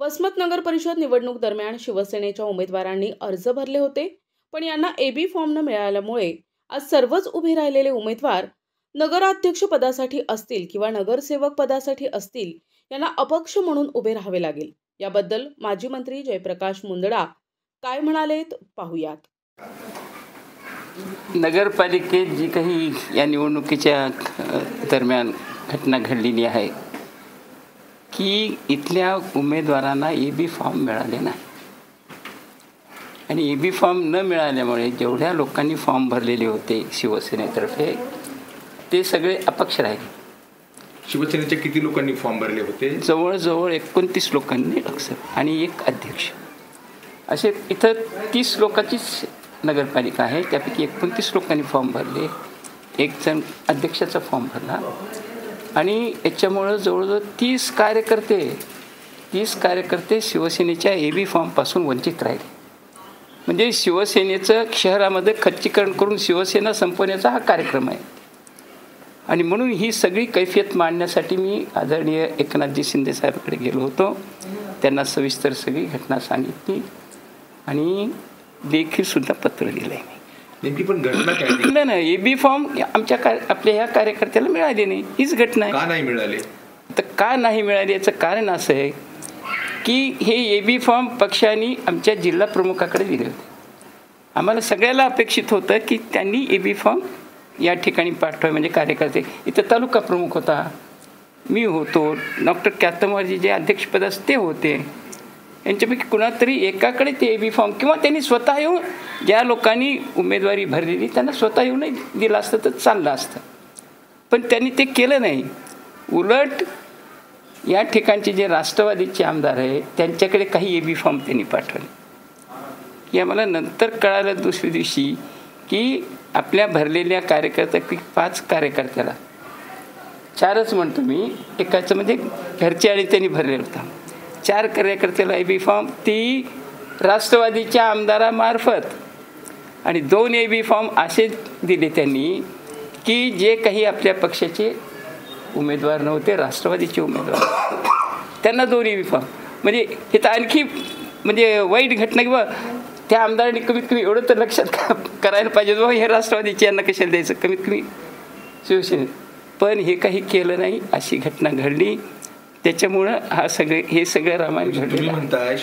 वसमत नगर परिषद निवडणूक दरम्यान शिवसेनेच्या उमेदवारांनी अर्ज भरले होते, पण यांना एबी फॉर्म न मिळाल्यामुळे आज सर्वच उभे राहिलेले उमेदवार नगराध्यक्ष पदासाठी असतील किंवा नगरसेवक पदासाठी असतील यांना अपक्ष म्हणून उभे राहावे लागेल। याबद्दल माजी मंत्री जयप्रकाश मुंदडा काय म्हणालेत पाहूयात। नगरपालिकेत जी काही या निवडणुकीच्या दरम्यान घटना घडलेली आहे की इथल्या उमेदवारांना एबी फॉर्म मिळाले नाही आणि एबी फॉर्म न मिळाल्यामुळे जेवढ्या लोकांनी फॉर्म भरलेले होते शिवसेनेतर्फे ते सगळे अपक्ष राहिले। शिवसेनेच्या किती लोकांनी फॉर्म भरले होते? जवळजवळ 29 लोकांनी आणि एक अध्यक्ष, असे इथं 30 लोकांचीच नगरपालिका आहे। त्यापैकी 29 लोकांनी फॉर्म भरले, एक जण अध्यक्षाचा फॉर्म भरला आणि याच्यामुळं जवळजवळ 30 कार्यकर्ते शिवसेनेच्या एबी फॉर्मपासून वंचित राहिले। म्हणजे शिवसेनेचं शहरामध्ये खच्चीकरण करून शिवसेना संपवण्याचा हा कार्यक्रम आहे आणि म्हणून ही सगळी कैफियत मांडण्यासाठी मी आदरणीय एकनाथजी शिंदे साहेबांकडे गेलो होतो। त्यांना सविस्तर सगळी घटना सांगितली आणि देखीलसुद्धा पत्र दिलं आहे। नेमकी पण घटना काय? नाही, एबी फॉर्म आपल्या ह्या कार्यकर्त्याला मिळाले नाही, हीच घटना आहे। का नाही मिळाले? तर का नाही मिळाले याचं कारण असं आहे की हे एबी फॉर्म पक्षाने आमच्या जिल्हा प्रमुखाकडे दिले होते। आम्हाला सगळ्याला अपेक्षित होतं की त्यांनी एबी फॉर्म या ठिकाणी पाठवावे, म्हणजे कार्यकर्ते। इथं तालुका प्रमुख होता, मी होतो, डॉक्टर क्यातमवारजी जे अध्यक्षपद ते होते, यांच्यापैकी कुणातरी एकाकडे ते एबी फॉर्म किंवा त्यांनी स्वतः येऊन ज्या लोकांनी उमेदवारी भरलेली त्यांना स्वतः येऊनही दिलं असतं तर चाललं असतं, पण त्यांनी ते केलं नाही। उलट या ठिकाणचे जे राष्ट्रवादीचे आमदार आहे त्यांच्याकडे काही एबी फॉर्म त्यांनी पाठवले की आम्हाला नंतर कळालं दुसऱ्या दिवशी की आपल्या भरलेल्या कार्यकर्त्यापैकी 5 कार्यकर्त्याला, 4च म्हणतो मी, एकाचं म्हणजे घरचे आणि त्यांनी भरलेलं होतं, 4 कार्यकर्त्याला एबी फॉर्म ती राष्ट्रवादीच्या आमदारामार्फत आणि 2 एबी फॉर्म असे दिले त्यांनी की जे काही आपल्या पक्षाचे उमेदवार नव्हते, राष्ट्रवादीचे उमेदवार, त्यांना 2 एबी फॉर्म। म्हणजे हे तर आणखी म्हणजे वाईट घटना किंवा त्या आमदारांनी कमीत कमी एवढं तर लक्षात करायला पाहिजे बाबा हे राष्ट्रवादीचे यांना कशाला द्यायचं, कमीत कमी शिवसेने, पण हे काही केलं नाही, अशी घटना घडली। त्याच्यामुळं हे सगळं रामायण घडलेलं आहे।